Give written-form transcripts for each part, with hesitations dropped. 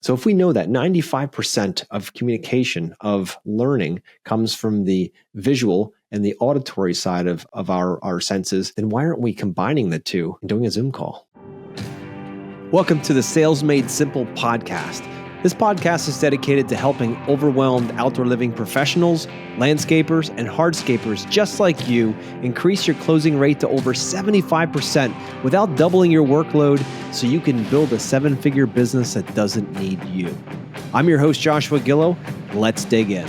So if we know that 95% of communication, of learning, comes from the visual and the auditory side of our senses, then why aren't we combining the two and doing a Zoom call? Welcome to the Sales Made Simple podcast. This podcast is dedicated to helping overwhelmed outdoor living professionals, landscapers, and hardscapers just like you increase your closing rate to over 75% without doubling your workload so you can build a seven-figure business that doesn't need you. I'm your host, Joshua Gillow. Let's dig in.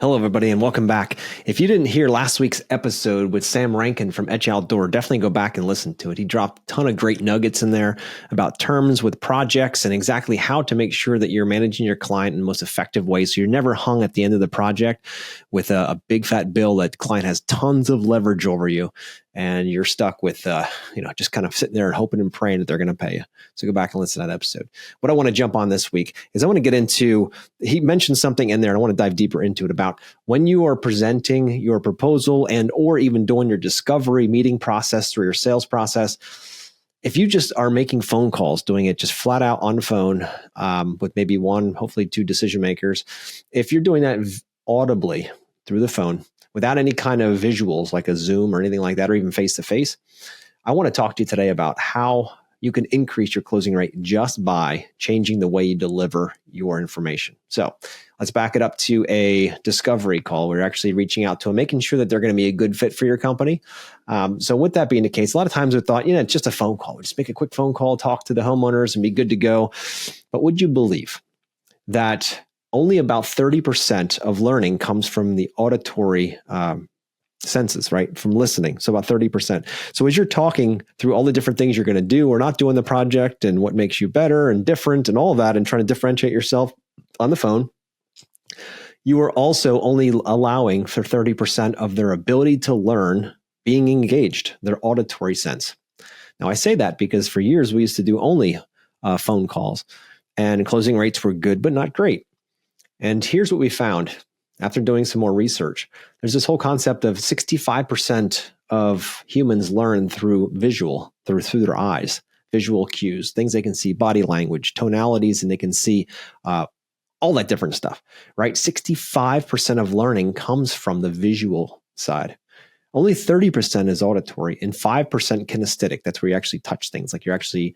Hello, everybody, and welcome back. If you didn't hear last week's episode with Sam Rankin from Etch Outdoor, definitely go back and listen to it. He dropped a ton of great nuggets in there about terms with projects and exactly how to make sure that you're managing your client in the most effective way so you're never hung at the end of the project with a big fat bill that the client has tons of leverage over you and you're stuck with just kind of sitting there and hoping and praying that they're going to pay you. So go back and listen to that episode. What I want to jump on this week is I want to get into, he mentioned something in there and I want to dive deeper into it about when you are presenting your proposal and or even doing your discovery meeting process through your sales process. If you just are making phone calls, doing it just flat out on the phone with maybe one, hopefully two decision makers, if you're doing that audibly through the phone without any kind of visuals like a Zoom or anything like that, or even face-to-face, I want to talk to you today about how you can increase your closing rate just by changing the way you deliver your information. So let's back it up to a discovery call. We're actually reaching out to them, making sure that they're going to be a good fit for your company. So with that being the case, a lot of times we thought, it's just a phone call. We just make a quick phone call, talk to the homeowners and be good to go. But would you believe that only about 30% of learning comes from the auditory senses, right? From listening. So about 30%. So as you're talking through all the different things you're going to do or not do in the project and what makes you better and different and all of that and trying to differentiate yourself on the phone, you are also only allowing for 30% of their ability to learn being engaged, their auditory sense. Now I say that because for years we used to do only phone calls and closing rates were good, but not great. And here's what we found after doing some more research. There's this whole concept of 65% of humans learn through visual, through their eyes, visual cues, things they can see, body language, tonalities, and they can see all that different stuff, right? 65% of learning comes from the visual side. Only 30% is auditory and 5% kinesthetic. That's where you actually touch things, like you're actually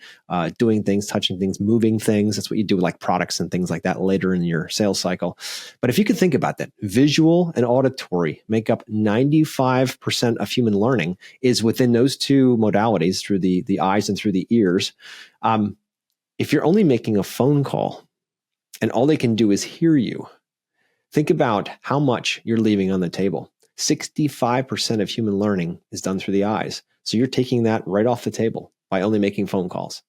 doing things, touching things, moving things. That's what you do with like products and things like that later in your sales cycle. But if you could think about that, visual and auditory make up 95% of human learning is within those two modalities through the eyes and through the ears. If you're only making a phone call and all they can do is hear you, think about how much you're leaving on the table. 65% of human learning is done through the eyes. So you're taking that right off the table by only making phone calls.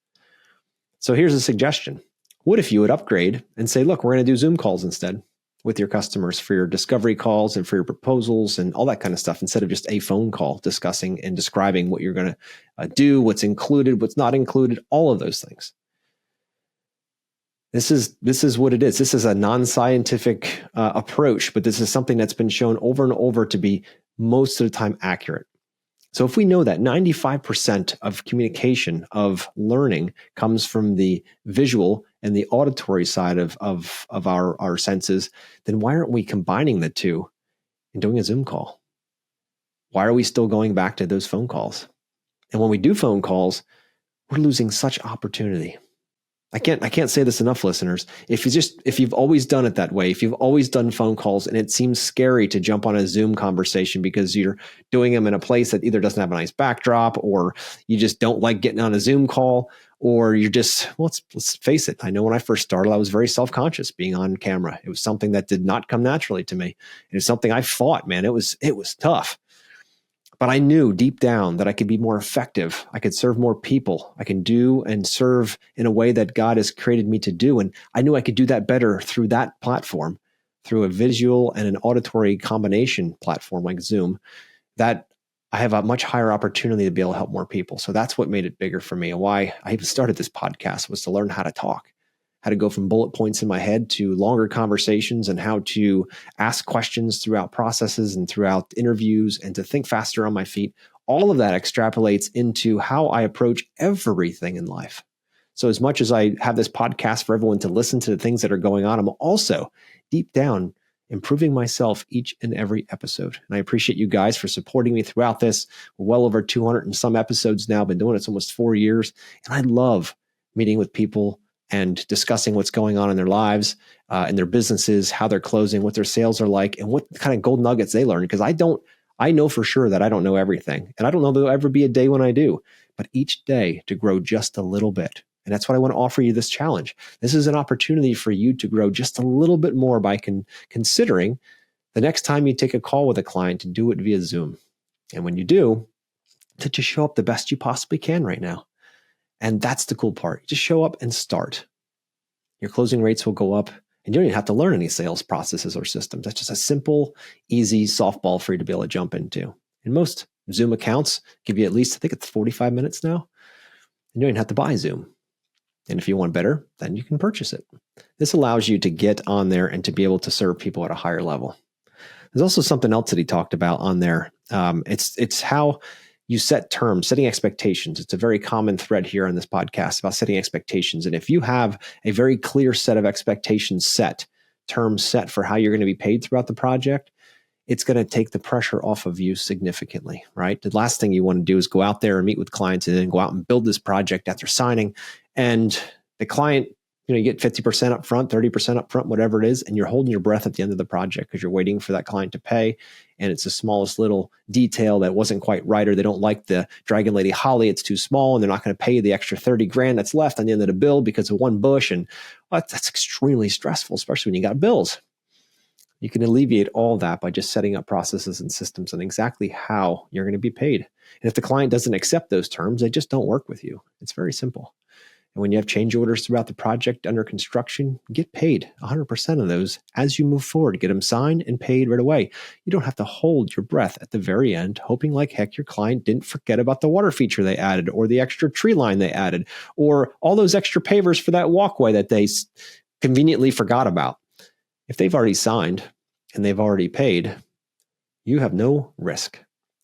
So here's a suggestion. What if you would upgrade and say, look, we're going to do Zoom calls instead with your customers for your discovery calls and for your proposals and all that kind of stuff, instead of just a phone call discussing and describing what you're going to do, what's included, what's not included, all of those things. This is what it is. This is a non-scientific approach, but this is something that's been shown over and over to be most of the time accurate. So if we know that 95% of communication, of learning, comes from the visual and the auditory side of our senses, then why aren't we combining the two and doing a Zoom call? Why are we still going back to those phone calls? And when we do phone calls, we're losing such opportunity. I can't say this enough, listeners. If you've always done it that way, if you've always done phone calls and it seems scary to jump on a Zoom conversation because you're doing them in a place that either doesn't have a nice backdrop, or you just don't like getting on a Zoom call, or you're just, let's face it. I know when I first started, I was very self-conscious being on camera. It was something that did not come naturally to me. It was something I fought, man. It was tough. But I knew deep down that I could be more effective. I could serve more people. I can do and serve in a way that God has created me to do. And I knew I could do that better through that platform, through a visual and an auditory combination platform like Zoom, that I have a much higher opportunity to be able to help more people. So that's what made it bigger for me. And why I even started this podcast was to learn how to talk, how to go from bullet points in my head to longer conversations, and how to ask questions throughout processes and throughout interviews, and to think faster on my feet. all of that extrapolates into how I approach everything in life. So as much as I have this podcast for everyone to listen to the things that are going on, I'm also deep down improving myself each and every episode. And I appreciate you guys for supporting me throughout this. We're well over 200 and some episodes now. Been doing it almost 4 years. And I love meeting with people and discussing what's going on in their lives, in their businesses, how they're closing, what their sales are like, and what kind of gold nuggets they learn. Because I know for sure that I don't know everything. And I don't know there'll ever be a day when I do. But each day to grow just a little bit. And that's what I want to offer you this challenge. This is an opportunity for you to grow just a little bit more by considering the next time you take a call with a client to do it via Zoom. And when you do, to just show up the best you possibly can right now. And that's the cool part. Just show up and start. Your closing rates will go up, and you don't even have to learn any sales processes or systems. That's just a simple, easy softball for you to be able to jump into. And most Zoom accounts give you at least, I think it's 45 minutes now. And you don't even have to buy Zoom. And if you want better, then you can purchase it. This allows you to get on there and to be able to serve people at a higher level. There's also something else that he talked about on there. It's how you set terms, setting expectations. It's a very common thread here on this podcast about setting expectations. And if you have a very clear set of expectations set, terms set for how you're going to be paid throughout the project, it's going to take the pressure off of you significantly, right? The last thing you want to do is go out there and meet with clients and then go out and build this project after signing. And the client, you get 50% up front, 30% up front, whatever it is, and you're holding your breath at the end of the project because you're waiting for that client to pay. And it's the smallest little detail that wasn't quite right, or they don't like the Dragon Lady Holly, it's too small, and they're not going to pay you the extra 30 grand that's left on the end of the bill because of one bush. And that's extremely stressful, especially when you got bills. You can alleviate all that by just setting up processes and systems and exactly how you're going to be paid. And if the client doesn't accept those terms, they just don't work with you. It's very simple. And when you have change orders throughout the project under construction, get paid 100% of those as you move forward. Get them signed and paid right away. You don't have to hold your breath at the very end, hoping like heck your client didn't forget about the water feature they added, or the extra tree line they added, or all those extra pavers for that walkway that they conveniently forgot about. If they've already signed and they've already paid, you have no risk.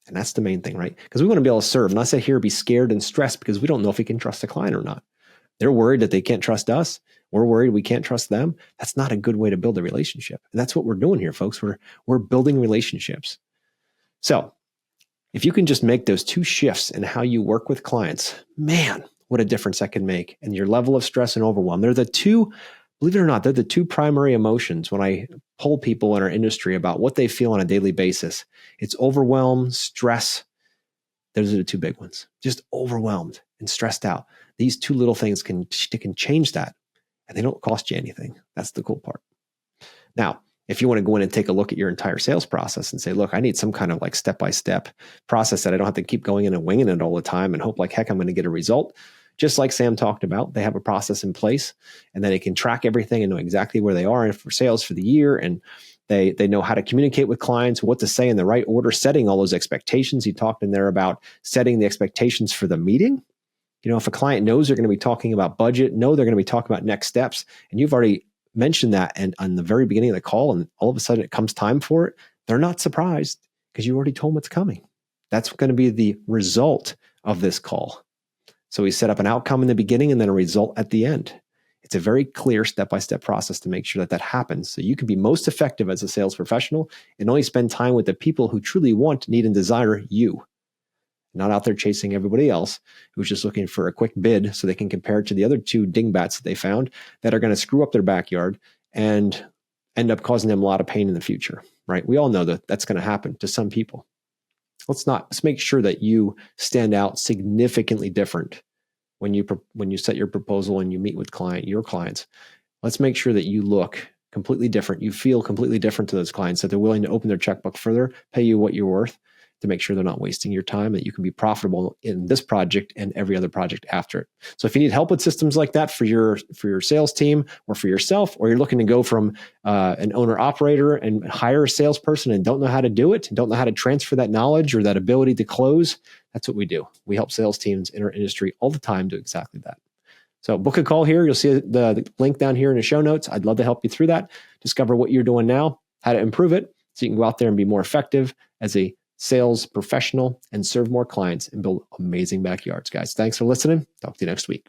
And that's the main thing, right? Because we want to be able to serve, not sit here, be scared and stressed because we don't know if we can trust the client or not. They're worried that they can't trust us. We're worried we can't trust them. That's not a good way to build a relationship. And that's what we're doing here, folks. We're building relationships. So if you can just make those two shifts in how you work with clients, man, what a difference that can make. And your level of stress and overwhelm, they're the two, believe it or not, they're the two primary emotions when I poll people in our industry about what they feel on a daily basis. It's overwhelm, stress. Those are the two big ones. Just overwhelmed and stressed out. These two little things can change that, and they don't cost you anything. That's the cool part. Now, if you want to go in and take a look at your entire sales process and say, look, I need some kind of like step-by-step process that I don't have to keep going in and winging it all the time and hope like heck I'm going to get a result. Just like Sam talked about, they have a process in place, and then they can track everything and know exactly where they are for sales for the year. And they know how to communicate with clients, what to say in the right order, setting all those expectations. He talked in there about setting the expectations for the meeting. If a client knows they're going to be talking about budget, know they're going to be talking about next steps, and you've already mentioned that and on the very beginning of the call, and all of a sudden it comes time for it, they're not surprised because you already told them what's coming. That's going to be the result of this call. So we set up an outcome in the beginning and then a result at the end. It's a very clear step-by-step process to make sure that happens. So you can be most effective as a sales professional and only spend time with the people who truly want, need, and desire you. Not out there chasing everybody else who's just looking for a quick bid so they can compare it to the other two dingbats that they found that are going to screw up their backyard and end up causing them a lot of pain in the future, right? We all know that that's going to happen to some people. Let's make sure that you stand out significantly different when you set your proposal and you meet with your clients. Let's make sure that you look completely different. You feel completely different to those clients, that they're willing to open their checkbook further, pay you what you're worth, to make sure they're not wasting your time, that you can be profitable in this project and every other project after it. So if you need help with systems like that for your sales team or for yourself, or you're looking to go from an owner operator and hire a salesperson and don't know how to do it, and don't know how to transfer that knowledge or that ability to close, that's what we do. We help sales teams in our industry all the time do exactly that. So book a call here. You'll see the link down here in the show notes. I'd love to help you through that. Discover what you're doing now, how to improve it, so you can go out there and be more effective as a sales professional and serve more clients and build amazing backyards, guys. Thanks for listening. Talk to you next week.